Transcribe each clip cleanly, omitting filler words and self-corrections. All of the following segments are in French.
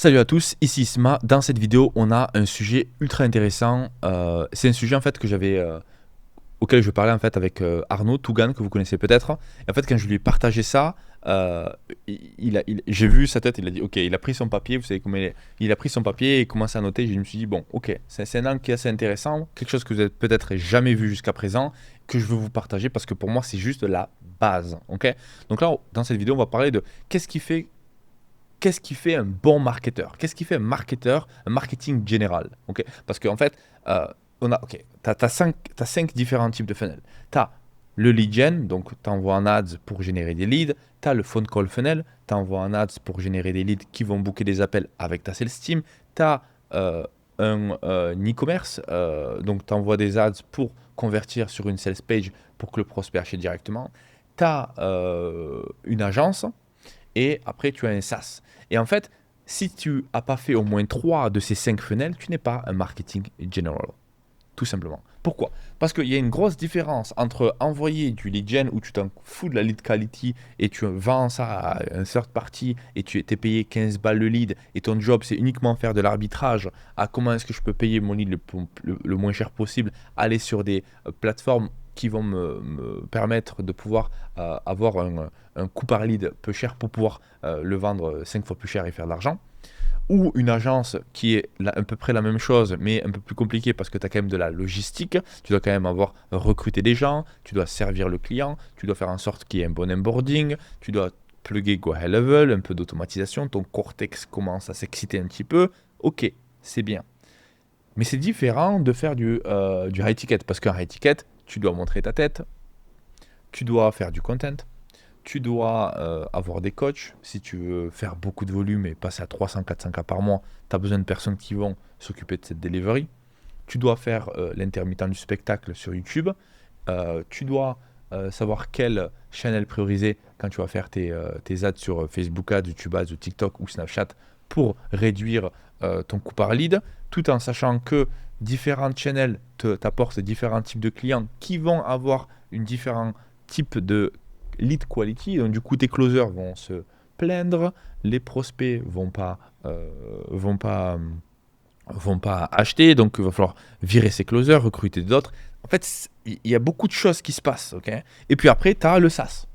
Salut à tous, ici Isma. Dans cette vidéo, on a un sujet ultra intéressant. C'est un sujet en fait que auquel je parlais en fait avec Arnaud Tougan que vous connaissez peut-être. Et en fait, quand je lui ai partagé ça, euh, j'ai vu sa tête. Il a dit, ok, il a pris son papier. Vous savez comment il a pris son papier et commencé à noter. Je me suis dit, bon, ok, c'est un angle qui est assez intéressant, quelque chose que vous n'avez peut-être jamais vu jusqu'à présent, que je veux vous partager parce que pour moi, c'est juste la base. Ok. Donc là, dans cette vidéo, on va parler de qu'est-ce qui fait qu'est-ce qui fait un bon marketeur? Qu'est-ce qui fait un marketeur, un marketing général? Ok. Parce qu'en fait, euh, tu as, cinq différents types de funnels. Tu as le lead gen, donc tu envoies un ads pour générer des leads. Tu as le phone call funnel, tu envoies un ads pour générer des leads qui vont booker des appels avec ta sales team. Tu as un e-commerce, donc tu envoies des ads pour convertir sur une sales page pour que le prospect achète directement. Tu as une agence et après tu as un SaaS. Et en fait, si tu n'as pas fait au moins 3 de ces 5 funnels, tu n'es pas un marketing general. Tout simplement. Pourquoi? Parce qu'il y a une grosse différence entre envoyer du lead gen où tu t'en fous de la lead quality et tu vends ça à un third party et tu es payé 15 balles le lead et ton job c'est uniquement faire de l'arbitrage à comment est-ce que je peux payer mon lead le moins cher possible, aller sur des plateformes qui vont me permettre de pouvoir avoir un coût par lead peu cher pour pouvoir le vendre 5 fois plus cher et faire de l'argent, ou une agence qui est à peu près la même chose, mais un peu plus compliquée parce que tu as quand même de la logistique, tu dois quand même avoir recruté des gens, tu dois servir le client, tu dois faire en sorte qu'il y ait un bon onboarding, tu dois plugger Go High Level, un peu d'automatisation, ton cortex commence à s'exciter un petit peu, ok, c'est bien. Mais c'est différent de faire du high ticket, parce qu'un high ticket, tu dois montrer ta tête, tu dois faire du content, tu dois avoir des coachs. Si tu veux faire beaucoup de volume et passer à 300-400 cas par mois, tu as besoin de personnes qui vont s'occuper de cette delivery. Tu dois faire l'intermittent du spectacle sur YouTube. Tu dois savoir quelle channel prioriser quand tu vas faire tes ads sur Facebook Ads, YouTube Ads ou TikTok ou Snapchat pour réduire ton coût par lead, tout en sachant que différentes channels t'apportent différents types de clients qui vont avoir une différent type de lead quality. Donc du coup, tes closers vont se plaindre, les prospects vont pas acheter, donc il va falloir virer ses closers, recruter d'autres. En fait, il y a beaucoup de choses qui se passent, ok. Et puis après, tu as le SaaS,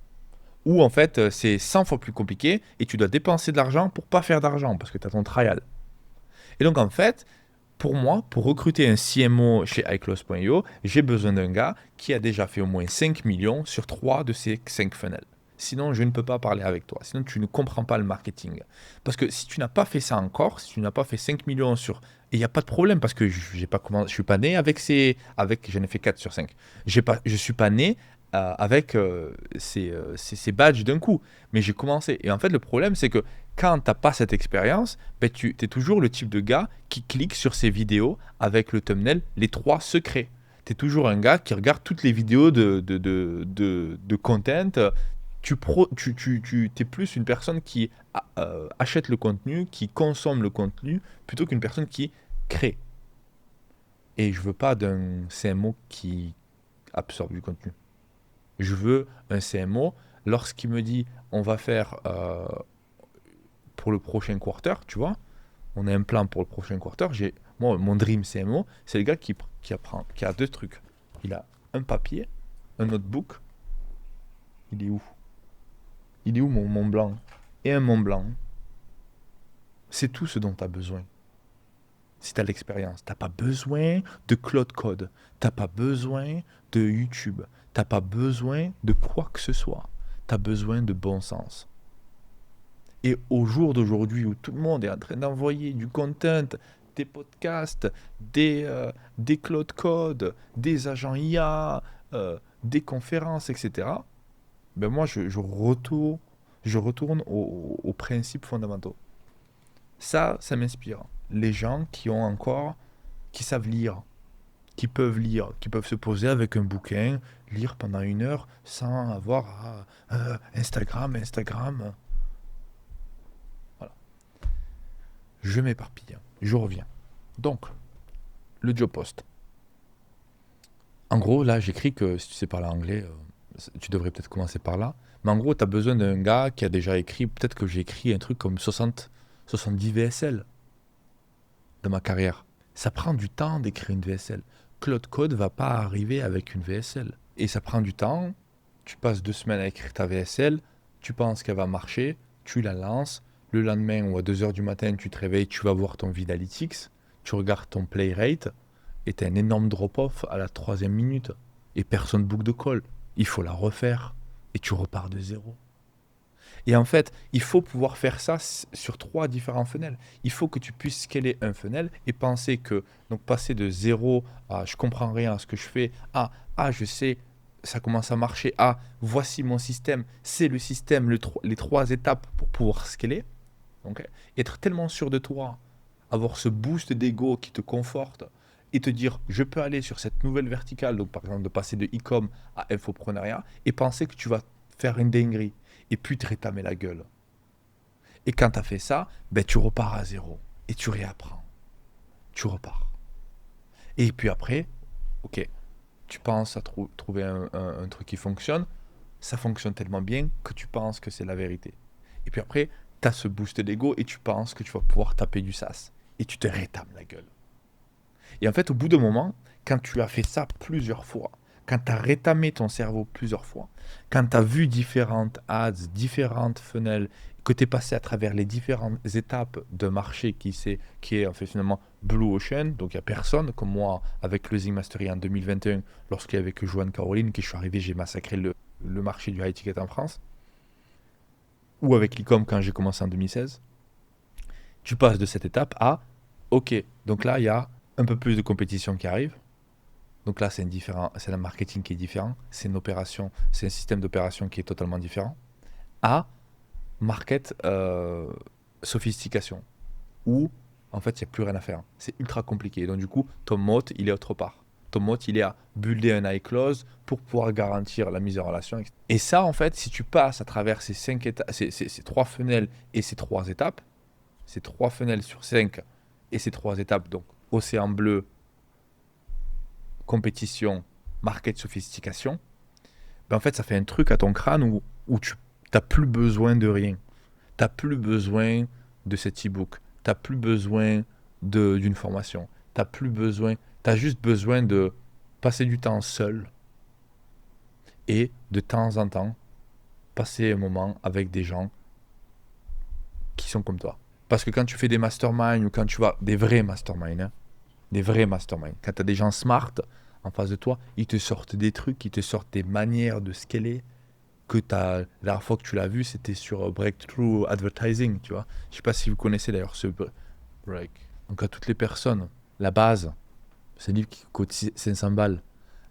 où en fait, c'est 100 fois plus compliqué et tu dois dépenser de l'argent pour pas faire d'argent, parce que tu as ton trial. Et donc en fait, pour moi, pour recruter un CMO chez iClose.io, j'ai besoin d'un gars qui a déjà fait au moins 5 millions sur 3 de ces 5 funnels. Sinon, je ne peux pas parler avec toi. Sinon, tu ne comprends pas le marketing. Parce que si tu n'as pas fait ça encore, si tu n'as pas fait 5 millions sur... Et il n'y a pas de problème parce que je ne suis pas né avec j'en ai fait 4 sur 5. Je ne suis pas né avec ces badges d'un coup. Mais j'ai commencé. Et en fait, le problème, c'est que quand tu n'as pas cette expérience, ben, tu es toujours le type de gars qui clique sur ces vidéos avec le thumbnail les 3 secrets. Tu es toujours un gars qui regarde toutes les vidéos de content. Tu es plus une personne qui achète le contenu, qui consomme le contenu, plutôt qu'une personne qui crée. Et je veux pas d'un CMO qui absorbe du contenu. Je veux un CMO, lorsqu'il me dit on va faire pour le prochain quarter, tu vois, on a un plan pour le prochain quarter. Moi, mon dream CMO, c'est le gars qui a 2 trucs. Il a un papier, un notebook. Il est où? Il est où mon Mont Blanc? Et un Mont Blanc. C'est tout ce dont tu as besoin. Si tu as l'expérience, tu n'as pas besoin de Cloud Code. Tu n'as pas besoin de YouTube. Tu n'as pas besoin de quoi que ce soit. Tu as besoin de bon sens. Et au jour d'aujourd'hui où tout le monde est en train d'envoyer du content, des podcasts, des Cloud Code, des agents IA, des conférences, etc., ben moi je retourne aux principes fondamentaux. Ça m'inspire. Les gens qui savent lire, qui peuvent lire, qui peuvent se poser avec un bouquin, lire pendant 1 heure sans avoir Instagram. Voilà. Je m'éparpille. Je reviens. Donc, le job post. En gros, là, j'écris que si tu sais parler anglais, tu devrais peut-être commencer par là. Mais en gros, tu as besoin d'un gars qui a déjà écrit, peut-être que j'ai écrit un truc comme 70 VSL dans ma carrière. Ça prend du temps d'écrire une VSL. Claude Code va pas arriver avec une VSL. Et ça prend du temps. Tu passes 2 semaines à écrire ta VSL, tu penses qu'elle va marcher, tu la lances. Le lendemain ou à 2 heures du matin, tu te réveilles, tu vas voir ton Vidalytics, tu regardes ton play rate et tu as un énorme drop-off à la 3e minute. Et personne book de call. Il faut la refaire et tu repars de zéro. Et en fait, il faut pouvoir faire ça sur 3 différents funnels. Il faut que tu puisses scaler un funnel et penser que, donc passer de zéro à je comprends rien à ce que je fais, à je sais, ça commence à marcher, à voici mon système, c'est le système, les 3 étapes pour pouvoir scaler. Donc, être tellement sûr de toi, avoir ce boost d'ego qui te conforte et te dire je peux aller sur cette nouvelle verticale, donc par exemple de passer de e-com à infopreneuriat et penser que tu vas faire une dinguerie et puis te rétamer la gueule. Et quand tu as fait ça, ben, tu repars à zéro et tu réapprends. Tu repars. Et puis après, ok, tu penses à trouver un truc qui fonctionne, ça fonctionne tellement bien que tu penses que c'est la vérité. Et puis après, tu as ce boost d'ego et tu penses que tu vas pouvoir taper du sas. Et tu te rétames la gueule. Et en fait, au bout d'un moment, quand tu as fait ça plusieurs fois, quand tu as rétamé ton cerveau plusieurs fois, quand tu as vu différentes ads, différentes funnels, que tu es passé à travers les différentes étapes de marché qui est en fait finalement Blue Ocean, donc il n'y a personne comme moi avec Closing Mastery en 2021, lorsqu'il y avait que Joanne Caroline, que je suis arrivé, j'ai massacré le marché du high ticket en France, ou avec l'e-com quand j'ai commencé en 2016. Tu passes de cette étape à, ok, donc là il y a un peu plus de compétition qui arrive. Donc là, c'est un marketing qui est différent, c'est une opération, c'est un système d'opération qui est totalement différent. À market sophistication, où en fait, il n'y a plus rien à faire. C'est ultra compliqué. Donc du coup, ton mot, il est autre part. Ton mot, il est à builder un high close pour pouvoir garantir la mise en relation. Et ça, en fait, si tu passes à travers ces 5 étapes, ces 3 funnels et ces 3 étapes, ces 3 funnels sur 5 et ces 3 étapes, donc océan bleu, compétition, market sophistication, ben en fait, ça fait un truc à ton crâne où tu n'as plus besoin de rien. Tu n'as plus besoin de cet e-book. Tu n'as plus besoin d'une formation. Tu as juste besoin de passer du temps seul et de temps en temps passer un moment avec des gens qui sont comme toi. Parce que quand tu fais des masterminds ou quand tu vas des vrais masterminds, quand tu as des gens smart en face de toi, ils te sortent des trucs, ils te sortent des manières de scaler que la dernière fois que tu l'as vu, c'était sur Breakthrough Advertising, tu vois. Je sais pas si vous connaissez d'ailleurs ce break. Donc à toutes les personnes, la base, c'est un livre qui coûte 500 balles.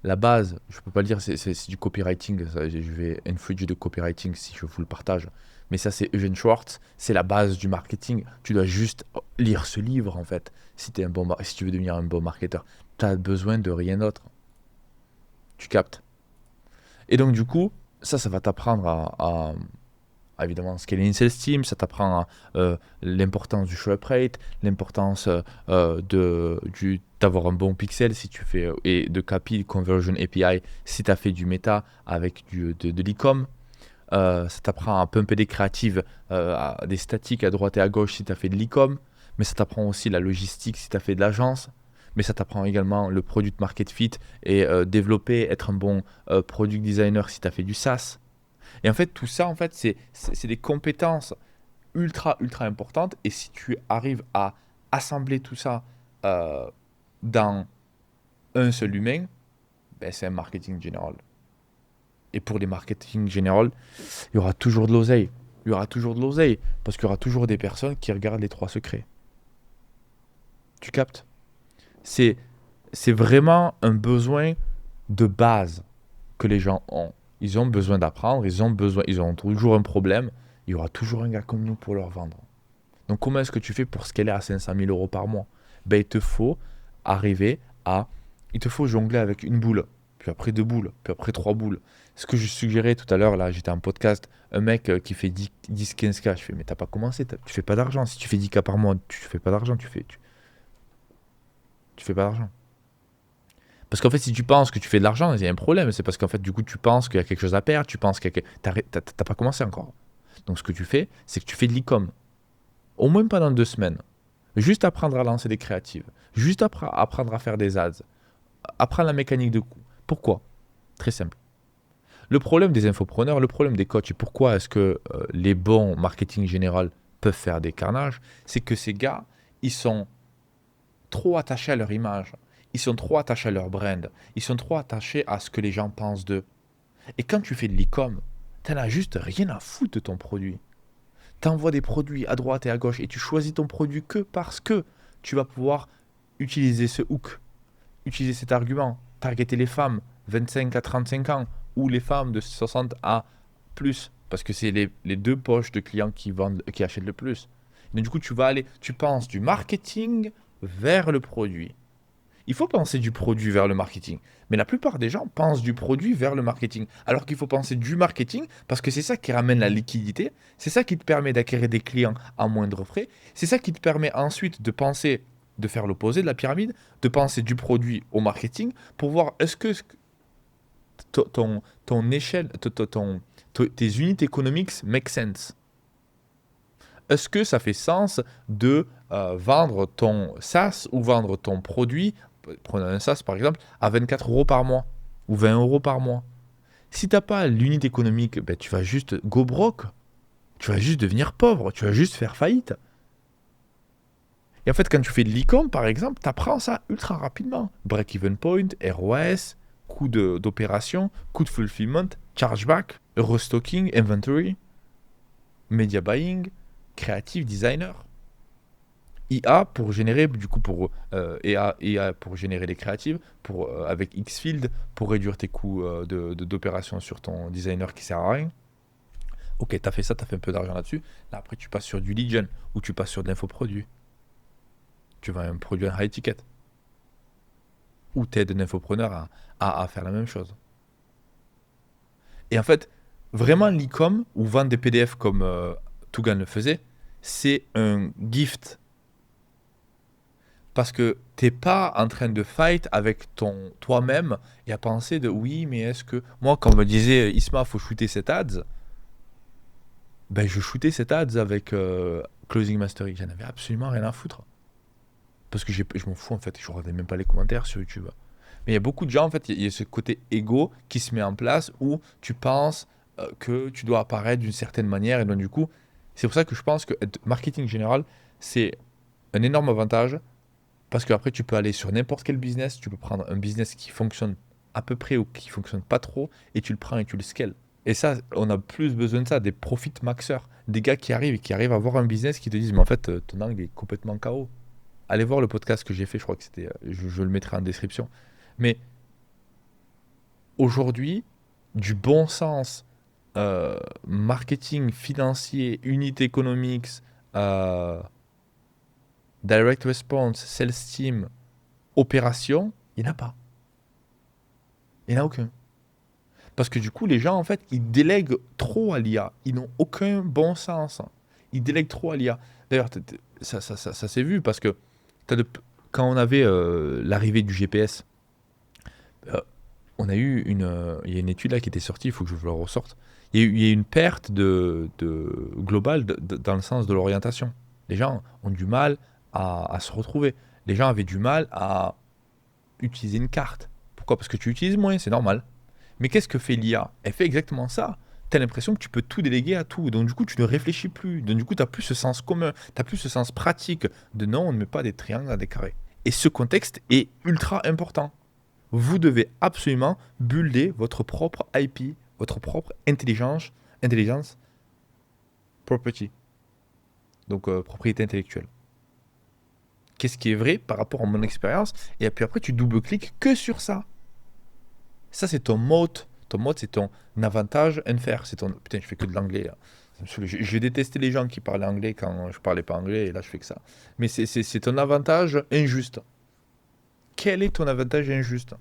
La base, je peux pas le dire, c'est du copywriting. Ça, je vais infringe de copywriting si je vous le partage. Mais ça, c'est Eugene Schwartz. C'est la base du marketing. Tu dois juste lire ce livre, en fait. Si tu veux devenir un bon marketeur, tu as besoin de rien d'autre. Tu captes. Et donc, du coup, ça va t'apprendre à évidemment scaler une sales team, ça t'apprend l'importance du show up rate, l'importance d'avoir un bon pixel si tu fais, et de KPI, Conversion API, si tu as fait du méta avec de l'e-com. Ça t'apprend à pumper des créatives, des statiques à droite et à gauche si tu as fait de l'e-com, mais ça t'apprend aussi la logistique si tu as fait de l'agence. Mais ça t'apprend également le product market fit et développer, être un bon product designer si tu as fait du SaaS. Et en fait, tout ça, en fait, c'est des compétences ultra importantes. Et si tu arrives à assembler tout ça dans un seul humain, ben, c'est un marketing général. Et pour les marketing général, il y aura toujours de l'oseille. Il y aura toujours de l'oseille parce qu'il y aura toujours des personnes qui regardent les 3 secrets. Tu captes ? C'est vraiment un besoin de base que les gens ont. Ils ont besoin d'apprendre, ils ont toujours un problème. Il y aura toujours un gars comme nous pour leur vendre. Donc comment est-ce que tu fais pour scaler à 500 000 euros par mois ? Ben, il te faut jongler avec une boule, puis après 2 boules, puis après 3 boules. Ce que je suggérais tout à l'heure, là, j'étais en podcast, un mec qui fait 10-15K, je fais, mais t'as pas commencé, tu fais pas d'argent. Si tu fais 10K par mois, tu fais pas d'argent, tu fais pas d'argent. Parce qu'en fait, si tu penses que tu fais de l'argent, il y a un problème. C'est parce qu'en fait, du coup, tu penses qu'il y a quelque chose à perdre, tu penses que t'as pas commencé encore. Donc, ce que tu fais, c'est que tu fais de l'e-com. au moins pendant 2 semaines. Juste apprendre à lancer des créatives. Juste apprendre à faire des ads. Apprendre la mécanique de coût. Pourquoi? Très simple. Le problème des infopreneurs, le problème des coachs, et pourquoi est-ce que les bons marketing général peuvent faire des carnages, c'est que ces gars, ils sont trop attachés à leur image. Ils sont trop attachés à leur brand. Ils sont trop attachés à ce que les gens pensent d'eux. Et quand tu fais de l'e-com, t'en as juste rien à foutre de ton produit. T'envoies des produits à droite et à gauche et tu choisis ton produit que parce que tu vas pouvoir utiliser ce hook, utiliser cet argument, targeter les femmes 25 à 35 ans ou les femmes de 60 à plus, parce que c'est les deux poches de clients qui achètent le plus. Donc du coup, tu penses du marketing vers le produit. Il faut penser du produit vers le marketing. Mais la plupart des gens pensent du produit vers le marketing. Alors qu'il faut penser du marketing parce que c'est ça qui ramène la liquidité. C'est ça qui te permet d'acquérir des clients à moindre frais. C'est ça qui te permet ensuite de penser, de faire l'opposé de la pyramide, de penser du produit au marketing pour voir est-ce que ton échelle, tes unités économiques make sense. Est-ce que ça fait sens de vendre ton SaaS ou vendre ton produit, prenons un SaaS par exemple, à 24 euros par mois ou 20 euros par mois? Si tu n'as pas l'unité économique, ben, tu vas juste go broke. Tu vas juste devenir pauvre. Tu vas juste faire faillite. Et en fait, quand tu fais de l'e-com, par exemple, tu apprends ça ultra rapidement. Break-even point, ROS, coût d'opération, coût de fulfillment, chargeback, restocking, inventory, media buying, creative designer. IA pour générer du coup IA pour générer les créatives avec Xfield pour réduire tes coûts d'opération sur ton designer qui sert à rien. Ok, t'as fait ça, t'as fait un peu d'argent là-dessus. Là après tu passes sur du lead gen ou tu passes sur de l'infoproduit. Tu vends un produit en high ticket ou t'aides un infopreneur à faire la même chose. Et en fait, vraiment l'e-com ou vendre des PDF comme Tougan le faisait, c'est un gift. Parce que t'es pas en train de fight avec toi-même et à penser de oui, mais est-ce que. Moi, quand on me disait Isma, faut shooter cette ads, ben je shootais cette ads avec Closing Mastery. J'en avais absolument rien à foutre. Parce que je m'en fous en fait, je regardais même pas les commentaires sur YouTube. Mais il y a beaucoup de gens en fait, il y a ce côté égo qui se met en place où tu penses que tu dois apparaître d'une certaine manière et donc du coup, c'est pour ça que je pense que marketing général, c'est un énorme avantage. Parce qu'après, tu peux aller sur n'importe quel business, tu peux prendre un business qui fonctionne à peu près ou qui fonctionne pas trop, et tu le prends et tu le scales. Et ça, on a plus besoin de ça, des profit maxers, des gars qui arrivent à avoir un business qui te disent, mais en fait, ton angle est complètement KO. Allez voir le podcast que j'ai fait, je crois que c'était, je le mettrai en description. Mais aujourd'hui, du bon sens, marketing financier, unité économique, direct response, sales team, opération, il n'y en a pas. Il n'y en a aucun. Parce que du coup, les gens, en fait, ils délèguent trop à l'IA. Ils n'ont aucun bon sens. Ils délèguent trop à l'IA. D'ailleurs, ça s'est vu parce que quand on avait l'arrivée du GPS, on a eu il y a une étude là qui était sortie, il faut que je vous la ressorte. Il y a eu une perte globale dans le sens de l'orientation. Les gens ont du mal à se retrouver. Les gens avaient du mal à utiliser une carte. Pourquoi? Parce que tu utilises moins, c'est normal. Mais qu'est-ce que fait l'IA? Elle fait exactement ça. Tu as l'impression que tu peux tout déléguer à tout. Donc du coup, tu ne réfléchis plus. Donc du coup, tu n'as plus ce sens commun. Tu n'as plus ce sens pratique de non, on ne met pas des triangles à des carrés. Et ce contexte est ultra important. Vous devez absolument builder votre propre IP, votre propre intelligence property. Donc propriété intellectuelle. Qu'est-ce qui est vrai par rapport à mon expérience, et puis après tu double-cliques que sur ça. Ça c'est ton mode. Ton mode c'est ton avantage unfair. C'est ton. Putain, je fais que de l'anglais là. Je détestais les gens qui parlaient anglais quand je parlais pas anglais, et là je fais que ça. Mais c'est ton avantage injuste. Quel est ton avantage injuste?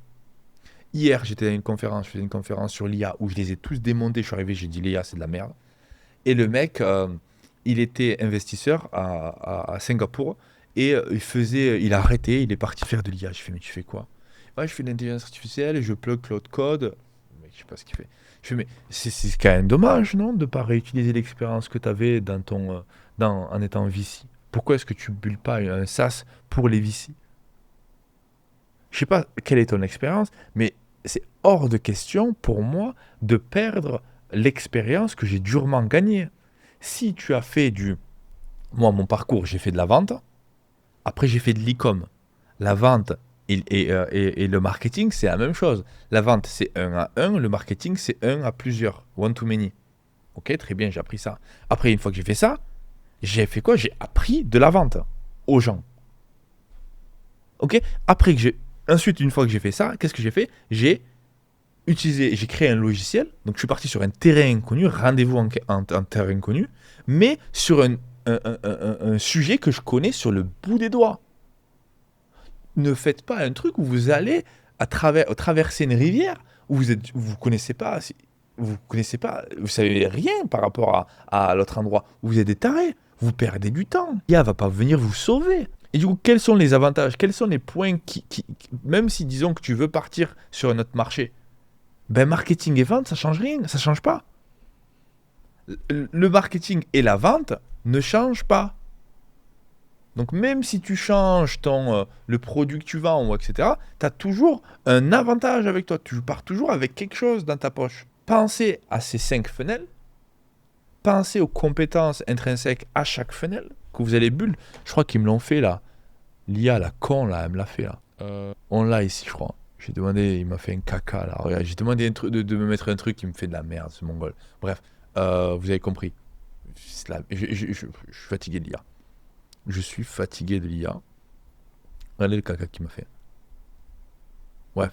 Hier j'étais à une conférence, je faisais une conférence sur l'IA où je les ai tous démontés. Je suis arrivé, j'ai dit l'IA c'est de la merde. Et le mec, il était investisseur à Singapour. Et il a arrêté, il est parti faire de l'IA. Je fais, mais tu fais quoi? Ouais, je fais de l'intelligence artificielle et je plug Cloud Code. Le mec, je sais pas ce qu'il fait. Je fais, mais c'est quand même dommage, non? De ne pas réutiliser l'expérience que tu avais dans en étant VC? Pourquoi est-ce que tu bulles pas un SaaS pour les VC? Je sais pas quelle est ton expérience, mais c'est hors de question pour moi de perdre l'expérience que j'ai durement gagnée. Si tu as fait Moi, mon parcours, j'ai fait de la vente. Après, j'ai fait de l'e-com. La vente et le marketing, c'est la même chose. La vente, c'est un à un. Le marketing, c'est un à plusieurs. One to many. Ok, très bien, j'ai appris ça. Après, une fois que j'ai fait ça, j'ai fait quoi? J'ai appris de la vente aux gens. Ok. Ensuite, une fois que j'ai fait ça, qu'est-ce que j'ai fait? J'ai créé un logiciel. Donc, je suis parti sur un terrain inconnu, rendez-vous en terrain inconnu, mais sur un sujet que je connais sur le bout des doigts. Ne faites pas un truc où vous allez traverser une rivière où vous connaissez pas, vous savez rien par rapport à l'autre endroit. Vous êtes des tarés, vous perdez du temps. L'IA va pas venir vous sauver. Et du coup, quels sont les avantages? Quels sont les points même si disons que tu veux partir sur un autre marché, ben marketing et vente, ça change rien, ça change pas. Le marketing et la vente ne changent pas. Donc même si tu changes le produit que tu vends, etc., tu as toujours un avantage avec toi. Tu pars toujours avec quelque chose dans ta poche. Pensez à ces 5 fenêtres. Pensez aux compétences intrinsèques à chaque fenêtre que vous allez bulle. Je crois qu'ils me l'ont fait là. L'IA, la con, là, elle me l'a fait là. On l'a ici, je crois. J'ai demandé, il m'a fait un caca là. Regarde, j'ai demandé de me mettre un truc qui me fait de la merde, ce mongol. Bref, vous avez compris. Je suis fatigué de l'IA. Je suis fatigué de l'IA. Regardez le caca qu'il m'a fait. Ouais.